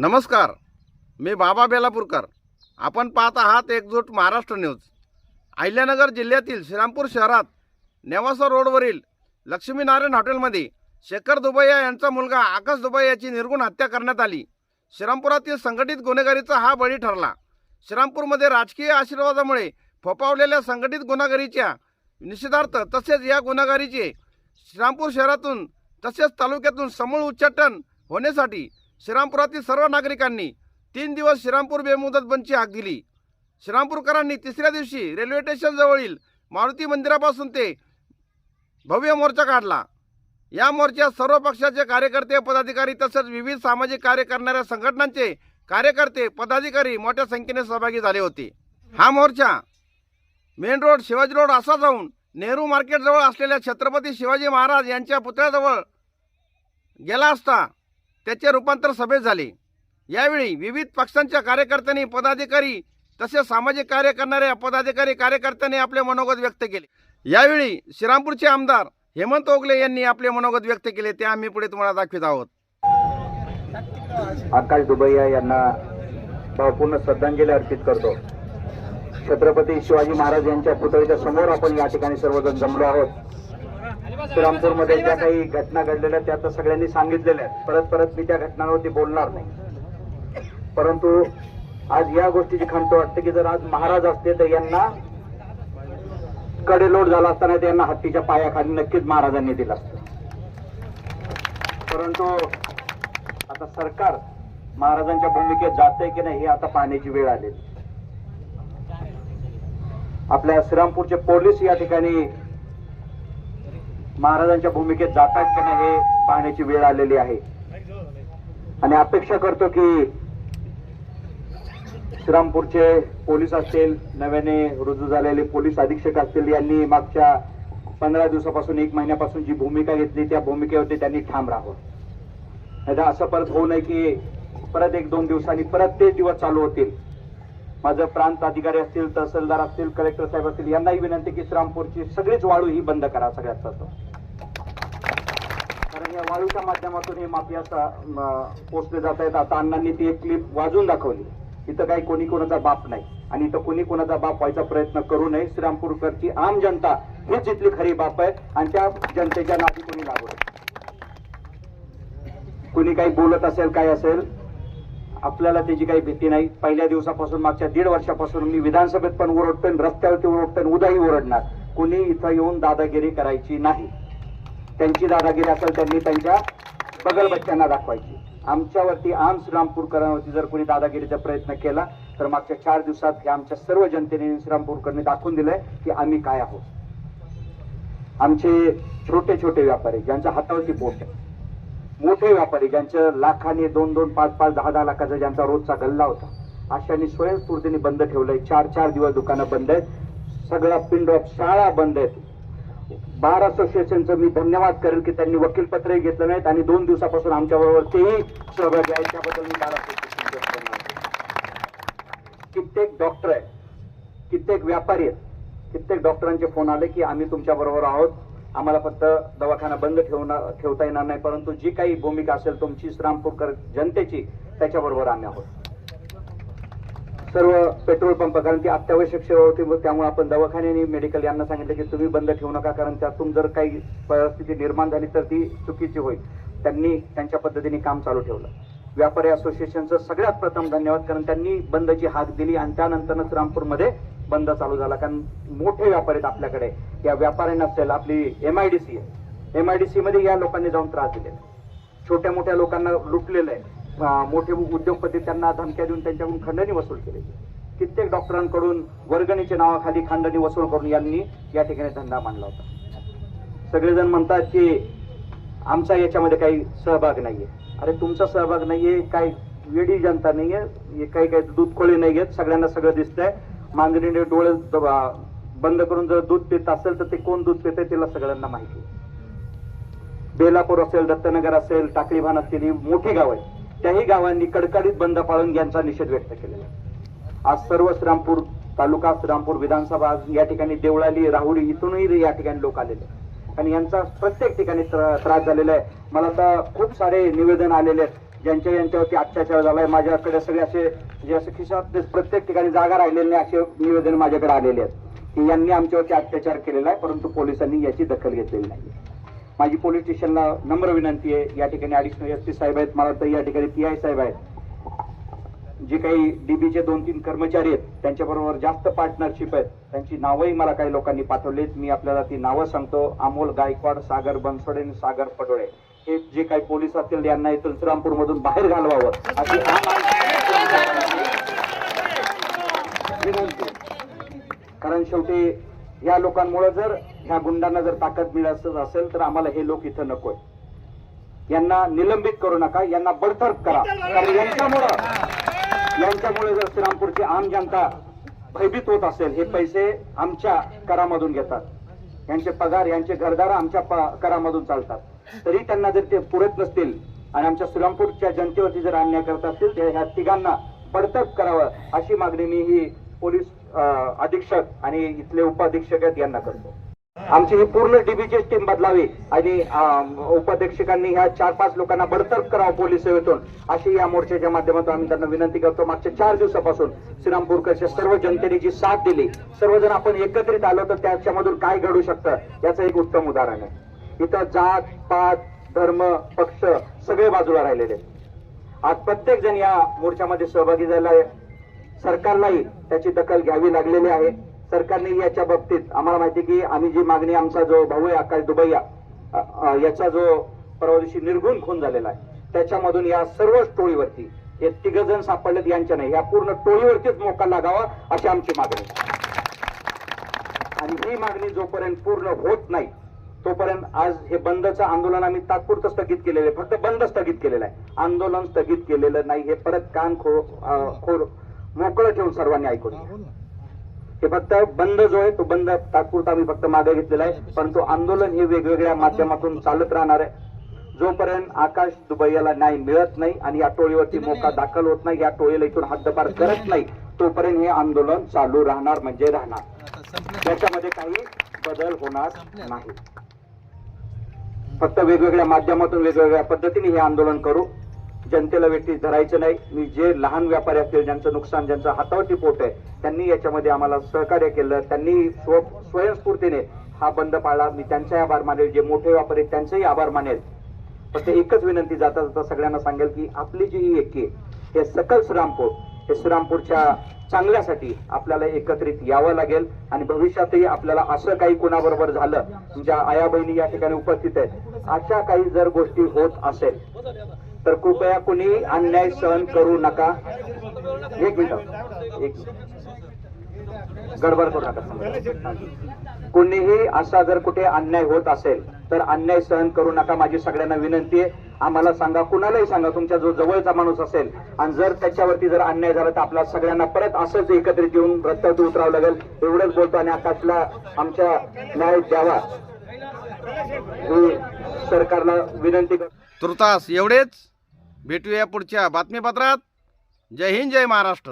नमस्कार, मी बाबा बेलापूरकर. आपण पाहत आहात एकजूट महाराष्ट्र न्यूज. अहिल्यानगर जिल्ह्यातील श्रीरामपूर शहरात नेवासा रोडवरील लक्ष्मीनारायण हॉटेलमध्ये शेखर दुबैया यांचा मुलगा आकाश दुबैया याची निर्गुण हत्या करण्यात आली. श्रीरामपुरातील संघटित गुन्हेगारीचा हा बळी ठरला. श्रीरामपूरमध्ये राजकीय आशीर्वादामुळे फोफावलेल्या संघटित गुन्हेगारीच्या निषेधार्थ तसेच या गुन्हेगारीचे श्रीरामपूर शहरातून तसेच तालुक्यातून समूळ उच्चाटन होण्यासाठी श्रीरामपुरातील सर्व नागरिकांनी 3 दिवस श्रीरामपूर बेमुदत बंदची हाक दिली. श्रीरामपूरकरांनी तिसऱ्या दिवशी रेल्वे स्टेशन जवळील मारुती मंदिरापासून ते भव्य मोर्चा काढला. या मोर्चात सर्व पक्षाचे कार्यकर्ते, पदाधिकारी तसेच विविध सामाजिक कार्य करणाऱ्या संघटनांचे कार्यकर्ते, पदाधिकारी मोठ्या संख्येने सहभागी झाले होते. हा मोर्चा मेन रोड, शिवाजी रोड असा जाऊन नेहरू मार्केट जवळ असलेल्या छत्रपती शिवाजी महाराज यांच्या पुतळ्याजवळ गेला असता त्याचे रूपांतर सभेत झाले. यावेळी विविध पक्षांच्या कार्यकर्त्यांनी, पदाधिकारी तसेच सामाजिक कार्य करणाऱ्या पदाधिकारी, कार्यकर्त्यांनी आपले मनोगत व्यक्त केले. यावेळी श्रीरामपूरचे आमदार हेमंत ओगले यांनी आपले मनोगत व्यक्त केले, ते आम्ही पुढे तुम्हाला दाखवित आहोत. आकाश दुबैया यांना भावपूर्ण श्रद्धांजली अर्पित करतो. छत्रपती शिवाजी महाराज यांच्या पुतळ्याच्या समोर आपण या ठिकाणी सर्वजण जमलो आहोत. श्रीरामपूरमध्ये ज्या काही घटना घडलेल्या त्या तर सगळ्यांनी सांगितलेल्या आहेत. परत मी त्या घटनांवरती बोलणार नाही. परंतु आज या गोष्टीची खंत वाटते की जर आज महाराज असते तर यांना कडेलोट झाला असताना यांना हत्तीच्या पायाखाली नक्कीच महाराजांनी दिला असतं. परंतु आता सरकार महाराजांच्या भूमिकेत जाते की नाही हे आता पाहण्याची वेळ आली. आपल्या श्रीरामपूरचे पोलीस या ठिकाणी महाराजांच्या भूमिकेत जातात की नाही हे पाहण्याची वेळ आलेली आहे. आणि अपेक्षा करतो की श्रीरामपूरचे पोलीस असतील, नव्याने रुजू झालेले पोलीस अधीक्षक असतील, यांनी मागच्या 15 दिवसापासून 1 महिन्यापासून जी भूमिका घेतली त्या भूमिकेवरती त्यांनी ठाम राहावं. नाही असं परत होऊ नये की परत 1-2 दिवसांनी परत तेच दिवस चालू होतील. माझं प्रांत अधिकारी असतील, तहसीलदार असतील, कलेक्टर साहेब असतील, यांनाही विनंती की श्रीरामपूरची सगळीच वाळू ही बंद करा सगळ्यात प्रथम. कारण या वाळूच्या माध्यमातून हे माफिया पोचले जात आहेत. आता अण्णांनी ती एक क्लिप वाजून दाखवली. इथं काही कोणी कोणाचा बाप नाही आणि इथं कोणी कोणाचा बाप व्हायचा प्रयत्न करू नये. श्रीरामपूरकरची आम जनता हीच इथली खरी बाप आहे आणि त्या जनतेच्या नादी कोणी लागू नये. कुणी काही बोलत असेल, काय असेल, आपल्याला त्याची काही भीती नाही. पहिल्या दिवसापासून मागच्या 1.5 वर्षापासून मी विधानसभेत पण ओरडतोय, रस्त्यावरती ओरडतोय, उद्याही ओरडणार. कुणी इथं येऊन दादागिरी करायची नाही. त्यांची दादागिरी असेल त्यांनी त्यांच्या बगलबच्च्यांना दाखवायची. आमच्यावरती, आम श्रीरामपूरकरांवरती जर कोणी दादागिरीचा प्रयत्न केला तर मागच्या 4 दिवसात आमच्या सर्व जनतेने, श्रीरामपूरकरांनी दाखवून दिलंय की आम्ही काय आहोत. आमचे छोटे छोटे व्यापारी ज्यांच्या हातावरती पोट आहे, मोठे व्यापारी ज्यांच्या लाखाने 2-2, 5-5, 10-10 लाखाचा ज्यांचा रोजचा गल्ला होता, अशांनी स्वयंस्फूर्तीने बंद ठेवलंय. 4-4 दिवस दुकानं बंद आहेत. सगळा पिंड ऑफ शाळा बंद आहेत. बार असोसिएशनचं मी धन्यवाद करेल की त्यांनी वकीलपत्रही घेतलं नाहीत आणि 2 दिवसापासून आमच्या बरोबर तेही सहभागी आहेत. त्याबद्दल मी बार असोसिएशन. कित्येक डॉक्टर आहेत, कित्येक व्यापारी आहेत, कित्येक डॉक्टरांचे फोन आले की आम्ही तुमच्या बरोबर आहोत, आम्हाला फक्त दवाखाना बंद ठेवता येणार नाही, परंतु जी काही भूमिका असेल तुमची श्रीरामपूरकर जनतेची त्याच्याबरोबर आम्ही आहोत. सर्व पेट्रोल पंप, कारण ती अत्यावश्यक सेवा होती, त्यामुळे आपण दवाखाने आणि मेडिकल यांना सांगितलं की तुम्ही बंद ठेवू नका, कारण त्यातून जर काही परिस्थिती निर्माण झाली तर ती चुकीची होईल. त्यांनी त्यांच्या पद्धतीने काम चालू ठेवलं. व्यापारी असोसिएशनचं सगळ्यात प्रथम धन्यवाद, कारण त्यांनी बंदची हाक दिली आणि त्यानंतर श्रीरामपूरमध्ये बंद चालू झाला. कारण मोठे व्यापारी आहेत आपल्याकडे, या व्यापाऱ्यांना असेल, आपली MIDC आहे, MIDC मध्ये या लोकांनी जाऊन त्रास दिलेला, छोट्या मोठ्या लोकांना लुटलेलं आहे. मोठे उद्योगपती त्यांना धमक्या देऊन त्यांच्याकडून खंडणी वसूल केली. कित्येक डॉक्टरांकडून वर्गणीच्या नावाखाली खंडणी वसूल करून यांनी या ठिकाणी धंदा मांडला होता. सगळेजण म्हणतात की आमचा याच्यामध्ये काही सहभाग नाहीये. अरे तुमचा सहभाग नाहीये, काही वेडी जनता नाहीये, काही दूध खोळे नाही घेत, सगळ्यांना सगळं दिसतंय. मांजरीने डोळे बंद करून जर दूध पित असेल तर ते कोण दूध पितंय तिला सगळ्यांना माहिती. बेलापूर असेल, दत्तनगर असेल, टाकळीभान असतील, ही मोठी गाव आहेत, त्याही गावांनी कडकडीत बंद पाळून यांचा निषेध व्यक्त केलेला. आज सर्व श्रीरामपूर तालुका, श्रीरामपूर विधानसभा, या ठिकाणी देवळाली, राहुरी इथूनही या ठिकाणी लोक आलेले आणि यांचा प्रत्येक ठिकाणी त्रास झालेला आहे. मला तर खूप सारे निवेदन आलेले आहेत यांच्यावरती अत्याचार झालाय, माझ्याकडे सगळे असे जे असे खिशात प्रत्येक ठिकाणी जागा राहिलेली नाही असे निवेदन माझ्याकडे आलेले आहेत की यांनी आमच्यावरती अत्याचार केलेला आहे, परंतु पोलिसांनी याची दखल घेतलेली नाही. माझी पोलीस स्टेशनला नम्र विनंती आहे. या ठिकाणी ॲडिशनल एसपी साहेब आहेत, मला वाटतं या ठिकाणी PI साहेब आहेत, जे काही DBचे 2-3 कर्मचारी आहेत त्यांच्याबरोबर जास्त पार्टनरशिप आहेत, त्यांची नावंही मला काही लोकांनी पाठवलीत. मी आपल्याला ती नावं सांगतो. अमोल गायकवाड, सागर बनसोडे आणि सागर पडोळे हे जे काही पोलीस असतील यांना इथून श्रीरामपूरमधून बाहेर घालवावं अशी विनंती. कारण शेवटी या लोकांमुळे जर ह्या गुंडांना जर ताकद मिळत असेल तर आम्हाला हे लोक इथं नकोय. यांना निलंबित करू नका, यांना बडतर्फ करा. कारण यांच्यामुळे जर श्रीरामपूरची आम जनता भयभीत होत असेल, हे पैसे आमच्या करामधून घेतात, यांचे पगार यांचे घरदार आमच्या करामधून चालतात, तरी त्यांना जर ते पुरत नसतील आणि आमच्या श्रीरामपूरच्या जनतेवरती जर अन्याय करत असतील तर ह्या तिघांना बडतर्फ करावं अशी मागणी मी ही पोलीस अधीक्षक आणि इथले उपअधीक्षक आहेत यांना करतो. आमची ही पूर्ण DBची टीम बदलावी आणि उपाध्यक्षकांनी ह्या 4-5 लोकांना बडतर्फ करावं पोलीस सेवेतून अशी या मोर्चाच्या माध्यमातून आम्ही त्यांना विनंती करतो. मागच्या 4 दिवसापासून श्रीरामपूरच्या सर्व जनतेने जी साथ दिली, सर्वजण आपण एकत्रित आलो तर त्याच्यामधून काय घडू शकतं याचं एक उत्तम उदाहरण आहे. इथं जात पात धर्म पक्ष सगळे बाजूला राहिलेले. आज प्रत्येक जण या मोर्चामध्ये सहभागी झाला आहे. सरकारलाही त्याची दखल घ्यावी लागलेली आहे. सरकारने याच्या बाबतीत आम्हाला माहिती की आम्ही जी मागणी, आमचा जो भाऊ आहे आकाश दुबैया याचा जो परवा दिवशी निर्घुण खून झालेला आहे, त्याच्यामधून या सर्व टोळीवरती हे 3 जण सापडलेत, यांच्या नाही, या पूर्ण टोळीवरतीच मोका लागावा अशी आमची मागणी. आणि ही मागणी जोपर्यंत पूर्ण होत नाही तोपर्यंत आज हे बंदचं आंदोलन आम्ही तात्पुरतं स्थगित केलेलं आहे. फक्त बंद स्थगित केलेलं आहे, आंदोलन स्थगित केलेलं नाही. हे परत कान खोर मोकळं ठेवून सर्वांनी ऐकून घ्या. हे फक्त बंद जो आहे तो बंद तात्पुरता आम्ही फक्त मागे घेतलेला आहे, परंतु आंदोलन हे वेगवेगळ्या माध्यमातून चालत राहणार आहे. जोपर्यंत आकाश दुबैयाला न्याय मिळत नाही आणि या टोळीवरती मोका दाखल होत नाही, या टोळीला इथून हद्दपार करत नाही, तोपर्यंत हे आंदोलन चालू राहणार म्हणजे राहणार. त्याच्यामध्ये काही बदल होणार नाही. फक्त वेगवेगळ्या माध्यमातून वेगवेगळ्या पद्धतीने हे आंदोलन करू. जनतेला वेठीस धरायचं नाही. मी जे लहान व्यापारी असतील, ज्यांचं नुकसान, ज्यांचं हातावरती पोट आहे, त्यांनी याच्यामध्ये आम्हाला सहकार्य केलं, त्यांनी स्वयंस्फूर्तीने हा बंद पाळला, मी त्यांचाही आभार मानेल. जे मोठे व्यापारी आहेत त्यांचेही आभार मानेल. फक्त एकच विनंती जाता जाता सगळ्यांना सांगेल की आपली जी ही एकी हे सकल श्रीरामपूर, हे श्रीरामपूरच्या चांगल्यासाठी आपल्याला एकत्रित यावं लागेल. आणि भविष्यातही आपल्याला असं काही कोणाबरोबर झालं, तुमच्या आया बहिणी या ठिकाणी उपस्थित आहेत, अशा काही जर गोष्टी होत असेल तर कृपया कुणी अन्याय सहन करू नका. एक मिनिट, गडबड करू नका. कुणीही असा जर कुठे अन्याय होत असेल तर अन्याय सहन करू नका. माझी सगळ्यांना विनंती आहे. आम्हाला सांगा, कुणालाही सांगा, तुमच्या जो जवळचा माणूस असेल आणि जर त्याच्यावरती जर अन्याय झाला तर आपल्या सगळ्यांना परत असंच एकत्रित येऊन रस्त्यावर उतरावं लागेल. एवढंच बोलतो आणि आकाशला आमच्या न्याय द्यावा ही सरकारला विनंती करतो. तुर्तास एवढेच. भेटूया पुढच्या बातमीपत्रात. जय हिंद, जय महाराष्ट्र.